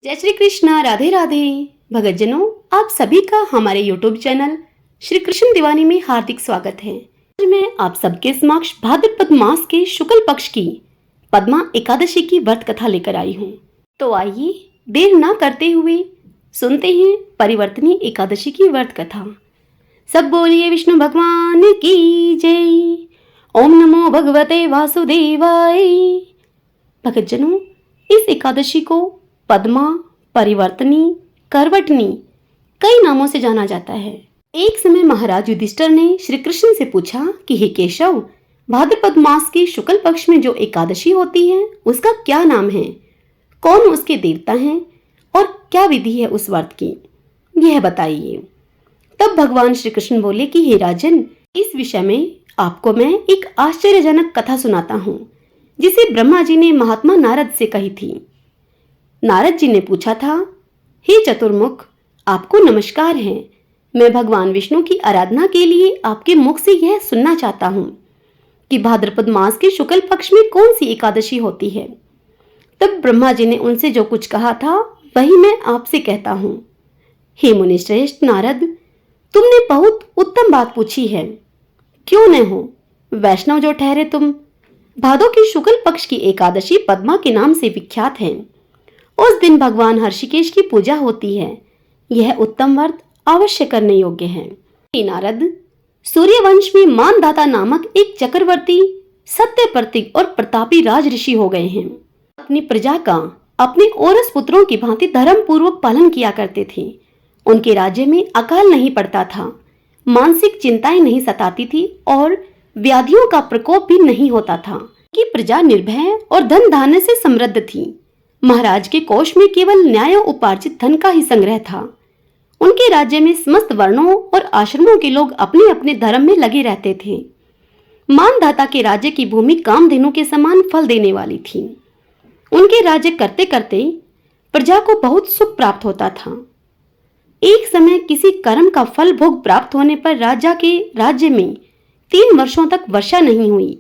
जय श्री कृष्णा। राधे राधे। भगतजनों, आप सभी का हमारे YouTube चैनल श्री कृष्ण दीवानी में हार्दिक स्वागत है। आज मैं आप सबके समक्ष भाद्रपद मास के शुक्ल पक्ष की पद्मा एकादशी की व्रत कथा लेकर आई हूँ। तो आइए देर ना करते हुए सुनते हैं परिवर्तनी एकादशी की व्रत कथा। सब बोलिए विष्णु भगवान की जय। ओम नमो भगवते वासुदेवाय। भगतजनों, इस एकादशी को पद्मा, परिवर्तनी, करवटनी कई नामों से जाना जाता है। एक समय महाराज युधिष्ठिर ने श्री कृष्ण से पूछा कि हे केशव, भाद्रपद मास की शुक्ल पक्ष में जो एकादशी होती है उसका क्या नाम है, कौन उसके देवता हैं और क्या विधि है उस व्रत की, यह बताइए। तब भगवान श्री कृष्ण बोले कि हे राजन, इस विषय में आपको मैं एक आश्चर्यजनक कथा सुनाता हूँ जिसे ब्रह्मा जी ने महात्मा नारद से कही थी। नारद जी ने पूछा था, हे चतुर्मुख, आपको नमस्कार है। मैं भगवान विष्णु की आराधना के लिए आपके मुख से यह सुनना चाहता हूँ कि भाद्रपद मास के शुक्ल पक्ष में कौन सी एकादशी होती है। तब ब्रह्मा जी ने उनसे जो कुछ कहा था वही मैं आपसे कहता हूँ। हे मुनिश्रेष्ठ नारद, तुमने बहुत उत्तम बात पूछी है। क्यों न हो, वैष्णव जो ठहरे तुम। भादो की शुक्ल पक्ष की एकादशी पद्मा के नाम से विख्यात है। उस दिन भगवान हर्षिकेश की पूजा होती है। यह उत्तम व्रत अवश्य करने योग्य है। नारद, सूर्यवंश में मानधाता नामक एक चक्रवर्ती सत्य प्रतीक और प्रतापी राज ऋषि हो गए हैं। अपनी प्रजा का अपने औरस पुत्रों की भांति धर्म पूर्वक पालन किया करते थे। उनके राज्य में अकाल नहीं पड़ता था, मानसिक चिंताएं नहीं सताती थी और व्याधियों का प्रकोप भी नहीं होता था कि प्रजा निर्भय और धन धान्य से समृद्ध थी। महाराज के कोष में केवल न्याय उपार्जित धन का ही संग्रह था। उनके राज्य में समस्त वर्णों और आश्रमों के लोग अपने अपने धर्म में लगे रहते थे। मानधाता के राज्य की भूमि कामधेनु के समान फल देने वाली थी। उनके राज्य करते करते प्रजा को बहुत सुख प्राप्त होता था। एक समय किसी कर्म का फल भोग प्राप्त होने पर राजा के राज्य में 3 वर्षों तक वर्षा नहीं हुई।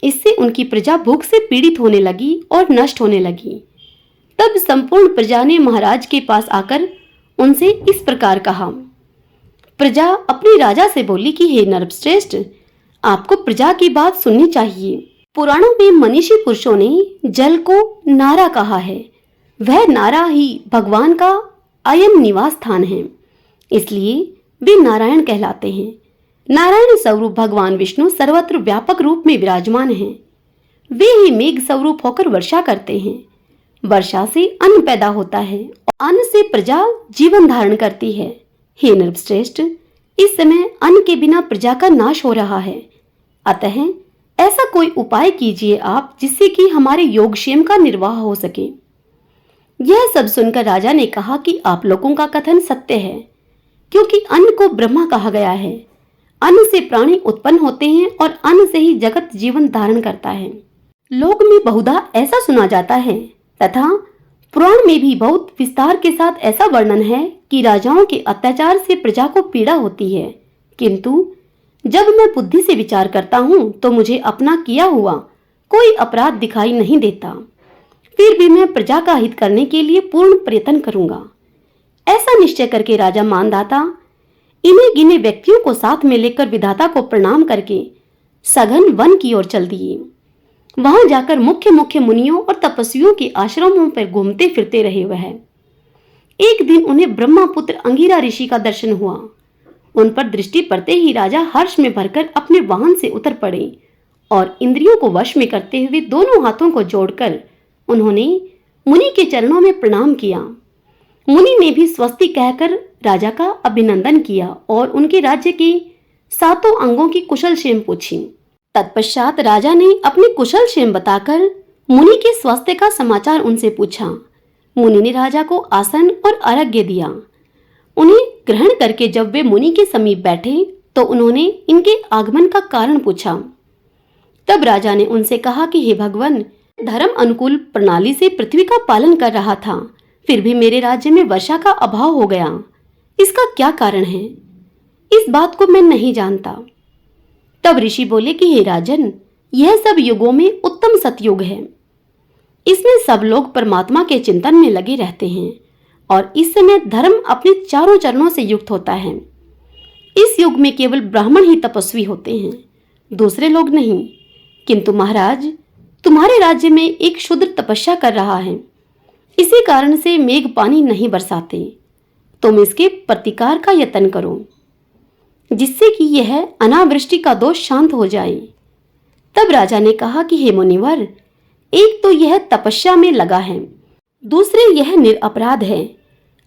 इससे उनकी प्रजा भूख से पीड़ित होने लगी और नष्ट होने लगी। तब संपूर्ण प्रजा ने महाराज के पास आकर उनसे इस प्रकार कहा। प्रजा अपनी राजा से बोली कि हे नरश्रेष्ठ, आपको प्रजा की बात सुननी चाहिए। पुराणों में मनीषी पुरुषों ने जल को नारा कहा है। वह नारा ही भगवान का अयन निवास स्थान है, इसलिए वे नारायण कहलाते हैं। नारायण स्वरूप भगवान विष्णु सर्वत्र व्यापक रूप में विराजमान हैं। वे ही मेघ स्वरूप होकर वर्षा करते हैं। वर्षा से अन्न पैदा होता है और अन्न से प्रजा जीवन धारण करती है। हे नरश्रेष्ठ, इस समय अन्न के बिना प्रजा का नाश हो रहा है। अतः ऐसा कोई उपाय कीजिए आप जिससे कि हमारे योगक्षेम का निर्वाह हो सके। यह सब सुनकर राजा ने कहा कि आप लोगों का कथन सत्य है, क्योंकि अन्न को ब्रह्मा कहा गया है। अन्न से प्राणी उत्पन्न होते हैं और अन्न से ही जगत जीवन धारण करता है। लोक में बहुधा ऐसा सुना जाता है तथा पुराण में भी बहुत विस्तार के साथ ऐसा वर्णन है कि राजाओं के अत्याचार से प्रजा को पीड़ा होती है, किंतु जब मैं बुद्धि से विचार करता हूँ तो मुझे अपना किया हुआ कोई अपराध दिखाई नहीं देता। फिर भी मैं प्रजा का हित करने के लिए पूर्ण प्रयत्न करूंगा। ऐसा निश्चय करके राजा मानधाता इन्हें गिने व्यक्तियों को साथ में लेकर विधाता को प्रणाम करके सघन वन की ओर चल दिए। वहां जाकर मुख्य मुख्य मुनियों और तपस्वियों के आश्रमों पर घूमते फिरते रहे। वह एक दिन उन्हें ब्रह्मपुत्र अंगिरा ऋषि का दर्शन हुआ। उन पर दृष्टि पड़ते ही राजा हर्ष में भरकर अपने वाहन से उतर पड़े और इंद्रियों को वश में करते हुए दोनों हाथों को जोड़कर उन्होंने मुनि के चरणों में प्रणाम किया। मुनि ने भी स्वस्ति कहकर राजा का अभिनंदन किया और उनके राज्य के 7 अंगों की कुशल क्षेम पूछी। तत्पश्चात राजा ने अपने कुशल क्षेम बताकर मुनि के स्वास्थ्य का समाचार उनसे पूछा। मुनि ने राजा को आसन और अर्घ्य दिया। उन्हें ग्रहण करके जब वे मुनि के समीप बैठे तो उन्होंने इनके आगमन का कारण पूछा। तब राजा ने उनसे कहा कि हे भगवान, धर्म अनुकूल प्रणाली से पृथ्वी का पालन कर रहा था, फिर भी मेरे राज्य में वर्षा का अभाव हो गया। इसका क्या कारण है? इस बात को मैं नहीं जानता। तब ऋषि बोले कि हे राजन, यह सब युगों में उत्तम सतयुग है। इसमें सब लोग परमात्मा के चिंतन में लगे रहते हैं और इस समय धर्म अपने चारों चरणों से युक्त होता है। इस युग में केवल ब्राह्मण ही तपस्वी होते हैं, दूसरे लोग नहीं। किंतु महाराज, तुम्हारे राज्य में एक शूद्र तपस्या कर रहा है, इसी कारण से मेघ पानी नहीं बरसाते। तुम इसके प्रतिकार का यत्न करो, जिससे कि यह अनावृष्टि का दोष शांत हो जाए। तब राजा ने कहा कि हे मुनिवर, एक तो यह तपस्या में लगा है, दूसरे यह निरपराध है,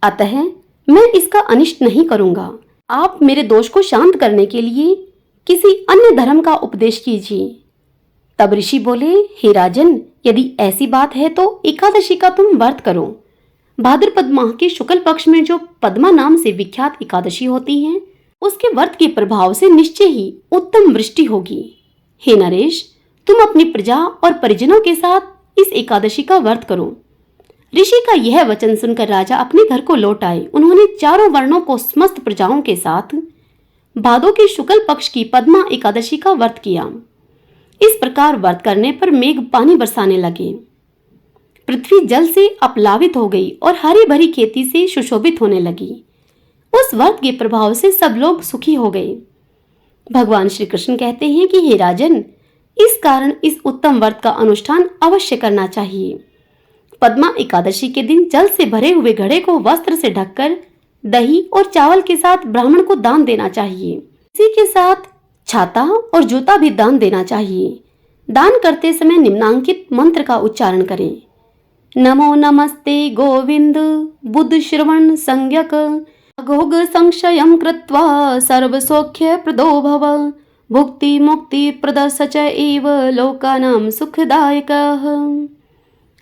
अतः मैं इसका अनिष्ट नहीं करूंगा। आप मेरे दोष को शांत करने के लिए किसी अन्य धर्म का उपदेश कीजिए। तब ऋषि बोले, हे राजन, यदि ऐसी बात है तो एकादशी का तुम व्रत करो। भाद्रपद माह के शुक्ल पक्ष में जो पद्मा नाम से विख्यात एकादशी होती है, उसके व्रत के प्रभाव से निश्चय ही उत्तम वृष्टि होगी। हे नरेश, तुम अपनी प्रजा और परिजनों के साथ इस एकादशी का व्रत करो। ऋषि का यह वचन सुनकर राजा अपने घर को लौट आए। उन्होंने चारों वर्णों को समस्त प्रजाओं के साथ भादों के शुक्ल पक्ष की पद्मा एकादशी का व्रत किया। इस प्रकार व्रत करने पर मेघ पानी बरसाने लगे, पृथ्वी जल से अपलावित हो गई और हरी भरी खेती से सुशोभित होने लगी। उस व्रत के प्रभाव से सब लोग सुखी हो गए। भगवान श्री कृष्ण कहते हैं कि हे राजन, इस कारण इस उत्तम व्रत का अनुष्ठान अवश्य करना चाहिए। पद्मा एकादशी के दिन जल से भरे हुए घड़े को वस्त्र से ढककर दही और चावल के साथ ब्राह्मण को दान देना चाहिए। इसी के साथ छाता और जूता भी दान देना चाहिए। दान करते समय निम्नांकित मंत्र का उच्चारण करें। नमो नमस्ते गोविंद बुद्ध श्रवण संज्ञक अघोग संशयं कृत्वा सर्व सौख्य प्रदो भव भुक्ति मुक्ति प्रदर्शच एव लोकानां सुखदायकः।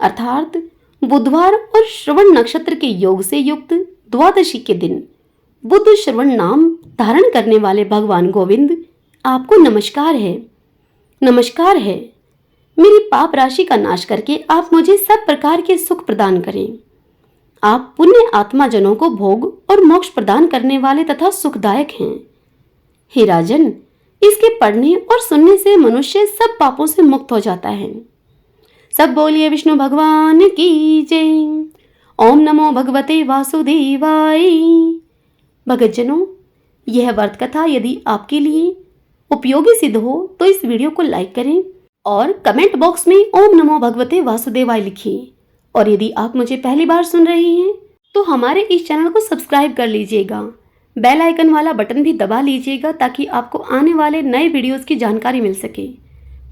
अर्थात बुधवार और श्रवण नक्षत्र के योग से युक्त द्वादशी के दिन बुद्ध श्रवण नाम धारण करने वाले भगवान गोविंद, आपको नमस्कार है, नमस्कार है। मेरी पाप राशि का नाश करके आप मुझे सब प्रकार के सुख प्रदान करें। आप पुण्य आत्मा जनों को भोग और मोक्ष प्रदान करने वाले तथा सुखदायक हैं। हे राजन, इसके पढ़ने और सुनने से मनुष्य सब पापों से मुक्त हो जाता है। सब बोलिए विष्णु भगवान की जय। ओम नमो भगवते वासुदेवाय। भगतजनों, यह व्रत कथा यदि आपके लिए उपयोगी सिद्ध हो तो इस वीडियो को लाइक करें और कमेंट बॉक्स में ओम नमो भगवते वासुदेवाय लिखिए। और यदि आप मुझे पहली बार सुन रहे हैं तो हमारे इस चैनल को सब्सक्राइब कर लीजिएगा, बेल आइकन वाला बटन भी दबा लीजिएगा ताकि आपको आने वाले नए वीडियोस की जानकारी मिल सके।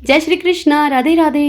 जय श्री कृष्णा, राधे राधे।